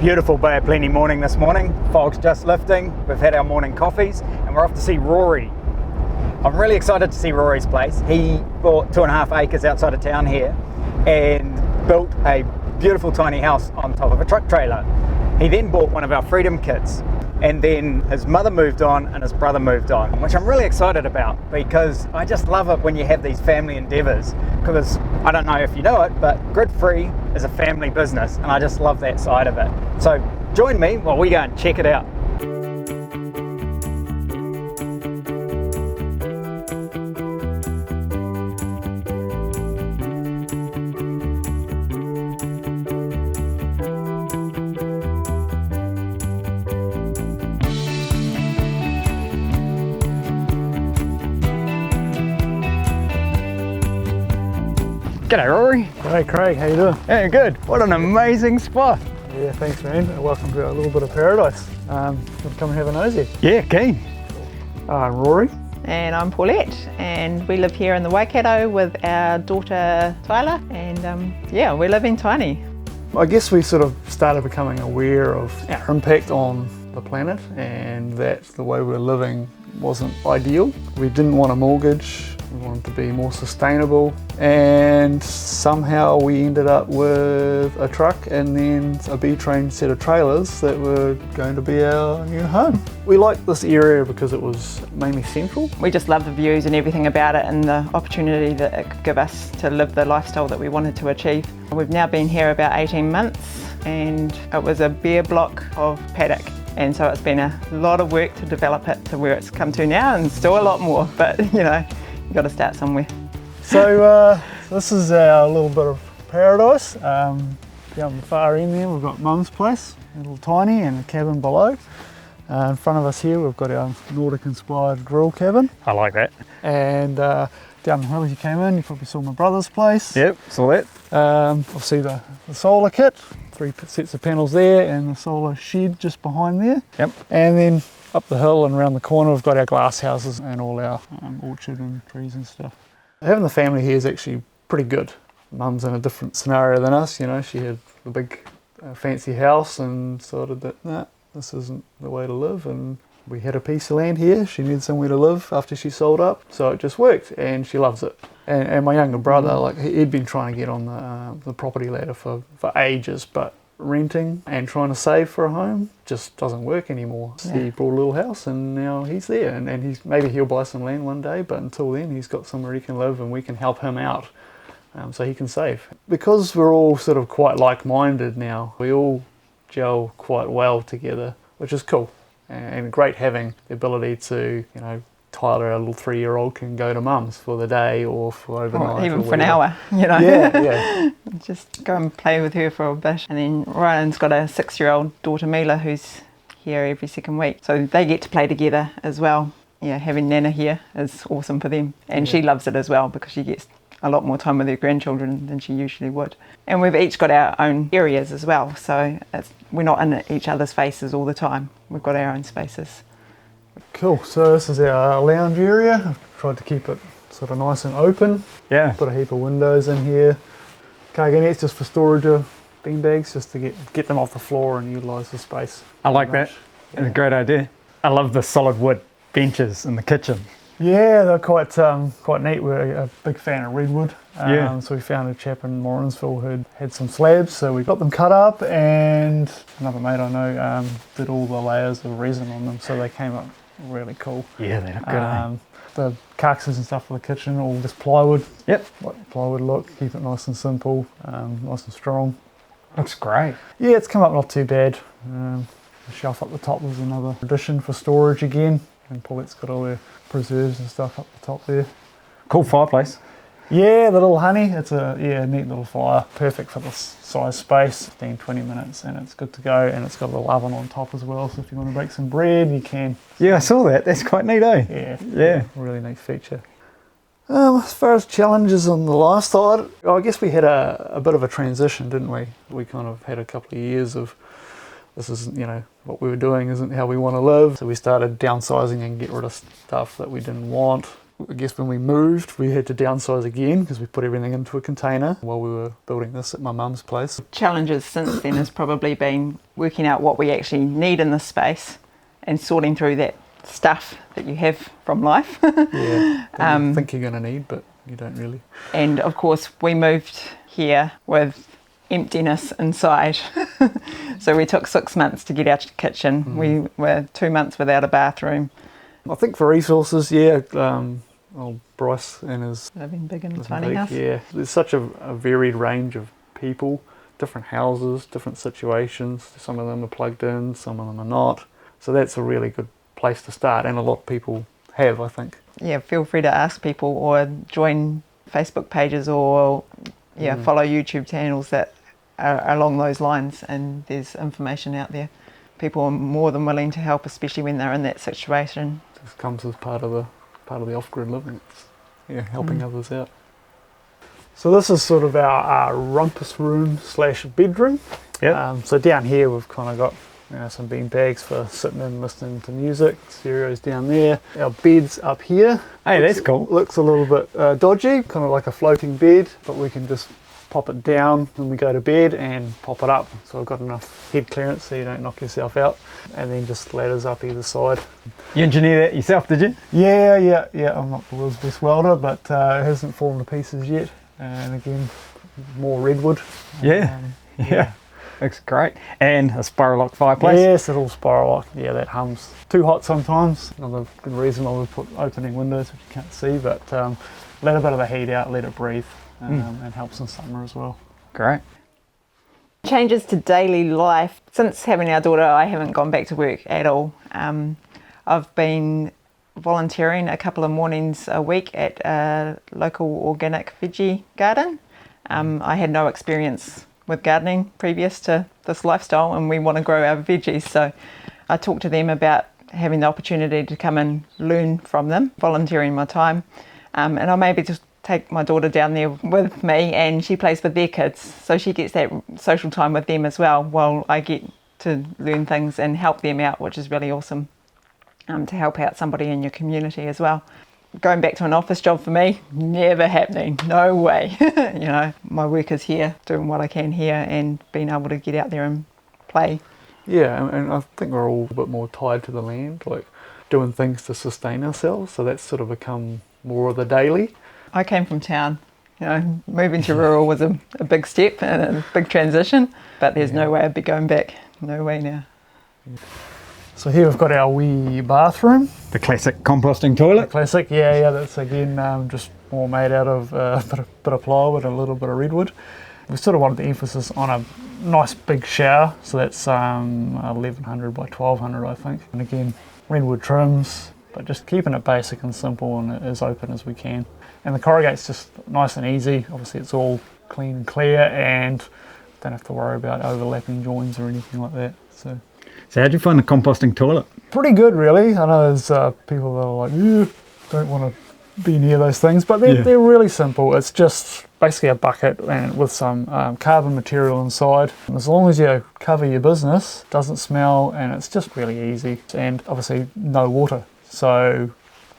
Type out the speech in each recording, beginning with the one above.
Beautiful Bay of Plenty morning this morning. Fog's just lifting, we've had our morning coffees and we're off to see Rory. I'm really excited to see Rory's place. He bought 2.5 acres outside of town here and built a beautiful tiny house on top of a truck trailer. He then bought one of our Freedom kits, and then his mother moved on and his brother moved on, which I'm really excited about because I just love it when you have these family endeavours, because I don't know if you know it, but GridFree is a family business and I just love that side of it. So join me while we go and check it out. G'day Rory. Hey Craig, how you doing? Yeah, good. What an amazing spot. Yeah, thanks man. Welcome to a little bit of paradise. Come and have a nosy. Yeah, keen. Rory. And I'm Paulette, and we live here in the Waikato with our daughter Tyler, and yeah, we live in tiny. I guess we sort of started becoming aware of our impact on the planet and that the way we're living wasn't ideal. We didn't want a mortgage, we wanted to be more sustainable, and somehow we ended up with a truck and then a B-train set of trailers that were going to be our new home. We liked this area because it was mainly central. We just love the views and everything about it and the opportunity that it could give us to live the lifestyle that we wanted to achieve. We've now been here about 18 months and it was a bare block of paddock. And so it's been a lot of work to develop it to where it's come to now, and still a lot more, but you know, you've got to start somewhere. So this is our little bit of paradise. Down the far end there we've got Mum's place, a little tiny, and a cabin below. In front of us here we've got our Nordic inspired grill cabin. I like that. And down the hill as you came in, you probably saw my brother's place. Yep, saw that. Obviously the solar kit, 3 sets of panels there, and the solar shed just behind there. Yep. And then up the hill and around the corner we've got our glass houses and all our orchard and trees and stuff. Having the family here is actually pretty good. Mum's in a different scenario than us, you know, she had the big fancy house and decided that, nah, this isn't the way to live, and we had a piece of land here, she needed somewhere to live after she sold up, so it just worked and she loves it. And my younger brother, like he'd been trying to get on the property ladder for ages, but renting and trying to save for a home just doesn't work anymore. Yeah. He bought a little house and now he's there, and maybe he'll buy some land one day, but until then he's got somewhere he can live and we can help him out so he can save. Because we're all sort of quite like-minded now, we all gel quite well together, which is cool. And great having the ability to, you know, Tyler, our little 3-year-old, can go to Mum's for the day or for overnight. Or even for an hour, you know. Yeah. Just go and play with her for a bit. And then Ryan's got a 6-year-old daughter Mila who's here every second week. So they get to play together as well. Yeah, having Nana here is awesome for them. And she loves it as well because she gets a lot more time with her grandchildren than she usually would. And we've each got our own areas as well. So we're not in each other's faces all the time. We've got our own spaces. Cool, so this is our lounge area. I've tried to keep it sort of nice and open. Yeah. Put a heap of windows in here. Cargo nets just for storage of bean bags, just to get them off the floor and utilise the space. I like that. Yeah. It's a great idea. I love the solid wood benches in the kitchen. Yeah, they're quite neat. We're a big fan of redwood. So we found a chap in Morrinsville who had some slabs, so we got them cut up, and another mate I know did all the layers of resin on them, so they came up really cool. Yeah, they look good. The carcasses and stuff for the kitchen, all just plywood. Yep. Like plywood look, keep it nice and simple, nice and strong. Looks great. Yeah, it's come up not too bad. The shelf up the top was another addition for storage again, and Paulette's got all her preserves and stuff up the top there. Cool fireplace. Yeah, the little honey, it's a neat little fire, perfect for this size space, 15-20 minutes and it's good to go, and it's got a little oven on top as well, so if you want to bake some bread you can. Yeah, I saw that, that's quite neat, eh? Yeah, really neat feature. As far as challenges on the lifestyle, I guess we had a bit of a transition, didn't we? We kind of had a couple of years of this isn't, you know, what we were doing isn't how we want to live. So we started downsizing and get rid of stuff that we didn't want. I guess when we moved, we had to downsize again because we put everything into a container while we were building this at my mum's place. Challenges since then has probably been working out what we actually need in this space and sorting through that stuff that you have from life. Yeah, that you think you're going to need, but you don't really. And of course, we moved here with emptiness inside. So we took 6 months to get our kitchen. We were 2 months without a bathroom. I think for resources, yeah, old Bryce and his Living big in a living tiny big, house. yeah. There's such a varied range of people, different houses, different situations. Some of them are plugged in, some of them are not. So that's a really good place to start, and a lot of people have, I think. Yeah, feel free to ask people or join Facebook pages or follow YouTube channels that are along those lines, and there's information out there. People are more than willing to help, especially when they're in that situation. This comes as part of the off-grid living. It's, helping others out. So this is sort of our rumpus room / bedroom. Yeah. So down here we've kind of got some bean bags for sitting and listening to music. Stereos down there. Our bed's up here. Hey, that's cool. Looks a little bit dodgy, kind of like a floating bed, but we can just pop it down when we go to bed and pop it up. So I've got enough head clearance so you don't knock yourself out. And then just ladders up either side. You engineered that yourself, did you? Yeah. I'm not the world's best welder, but it hasn't fallen to pieces yet. And again, more redwood. Yeah. Looks great. And a spiral lock fireplace. Yes, it'll spiral lock. Yeah, that hums. Too hot sometimes. Another good reason why we put opening windows, which you can't see, but let a bit of the heat out, let it breathe, and helps in summer as well. Great. Changes to daily life. Since having our daughter, I haven't gone back to work at all. I've been volunteering a couple of mornings a week at a local organic veggie garden. I had no experience with gardening previous to this lifestyle, and we want to grow our veggies, so I talked to them about having the opportunity to come and learn from them, volunteering my time, and I'll maybe just take my daughter down there with me, and she plays with their kids, so she gets that social time with them as well, while I get to learn things and help them out, which is really awesome, to help out somebody in your community as well. Going back to an office job for me, never happening, no way. My work is here, doing what I can here, and being able to get out there and play. Yeah, and I think we're all a bit more tied to the land, like doing things to sustain ourselves, so that's sort of become more of the daily. I came from town, moving to rural was a big step and a big transition, but there's no way I'd be going back, no way now. So here we've got our wee bathroom. The classic composting toilet. Classic, yeah, that's again just more made out of a bit of plywood and a little bit of redwood. We sort of wanted the emphasis on a nice big shower, so that's 1100 by 1200 I think. And again, redwood trims, but just keeping it basic and simple and as open as we can. And the corrugate's just nice and easy. Obviously it's all clean and clear and don't have to worry about overlapping joins or anything like that. So how'd you find the composting toilet? Pretty good, really. I know there's people that are like, don't want to be near those things, but they're really simple. It's just basically a bucket and with some carbon material inside. And as long as you cover your business, it doesn't smell, and it's just really easy. And obviously no water, so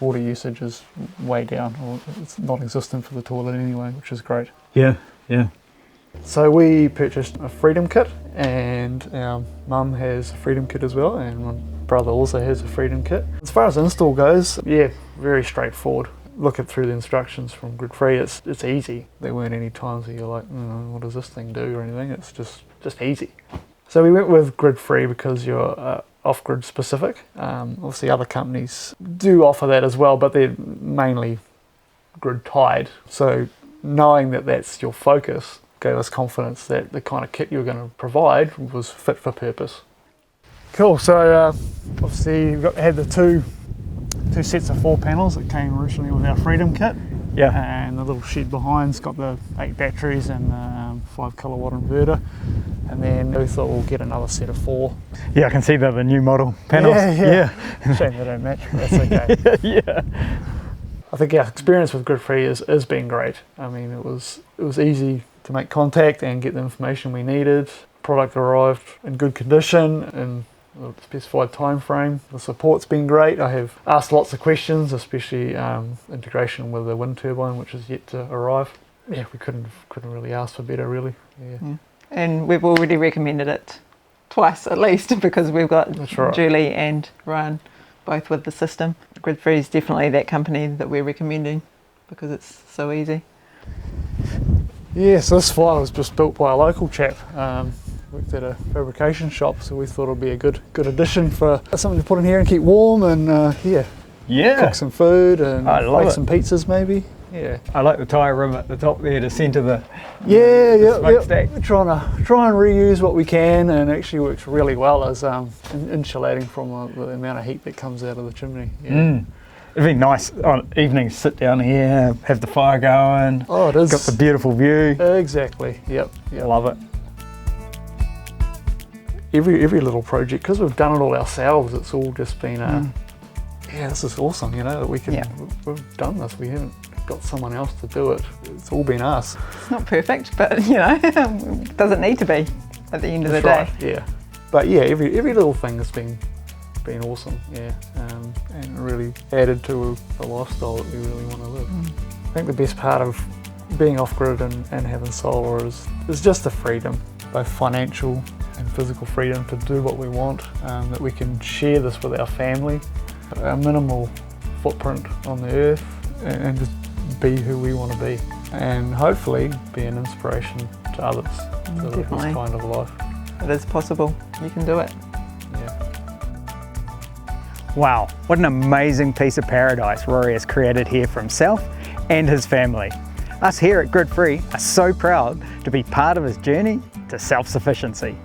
water usage is way down, or it's non-existent for the toilet anyway, which is great. Yeah. So we purchased a Freedom Kit, and our mum has a Freedom Kit as well, and my brother also has a Freedom Kit. As far as install goes, very straightforward. Looking through the instructions from GridFree, it's easy. There weren't any times where you're like, what does this thing do or anything. It's just easy. So we went with GridFree because you're off-grid specific. Obviously other companies do offer that as well, but they're mainly grid tied. So knowing that that's your focus gave us confidence that the kind of kit you were going to provide was fit for purpose. Cool, so obviously we had the two sets of 4 panels that came originally with our Freedom Kit. Yeah. And the little shed behind's got the 8 batteries and 5 kilowatt inverter. And then we thought we'll get another set of 4. Yeah, I can see the new model panels. Yeah. Shame they don't match, but that's okay. Yeah. I think our experience with GridFree has been great. I mean, it was easy to make contact and get the information we needed. Product arrived in good condition in a specified time frame. The support's been great. I have asked lots of questions, especially integration with the wind turbine, which is yet to arrive. Yeah, we couldn't really ask for better, really. Yeah. And we've already recommended it twice at least, because we've got Julie and Ryan both with the system. GridFree is definitely that company that we're recommending because it's so easy. Yeah, so this fire was just built by a local chap. Worked at a fabrication shop, so we thought it'd be a good addition for something to put in here and keep warm, and cook some food and make some pizzas maybe. Yeah, I like the tyre rim at the top there to centre the smokestack. We're try and reuse what we can, and it actually works really well as insulating from the amount of heat that comes out of the chimney. Yeah. It'd be nice on evenings, sit down here, have the fire going. Oh, it is. Got the beautiful view. Exactly. Yep. Love it. Every little project, because we've done it all ourselves, it's all just been this is awesome, that we can we've done this. We haven't got someone else to do it. It's all been us. It's not perfect, but it doesn't need to be at the end of the day. Yeah. But yeah, every little thing has been awesome, and really added to the lifestyle that we really want to live. I think the best part of being off-grid and having solar is just the freedom, both financial and physical freedom to do what we want, that we can share this with our family, our minimal footprint on the earth, and just be who we want to be, and hopefully be an inspiration to others to live this kind of life. It is possible. You can do it. Wow, what an amazing piece of paradise Rory has created here for himself and his family. Us here at GridFree are so proud to be part of his journey to self-sufficiency.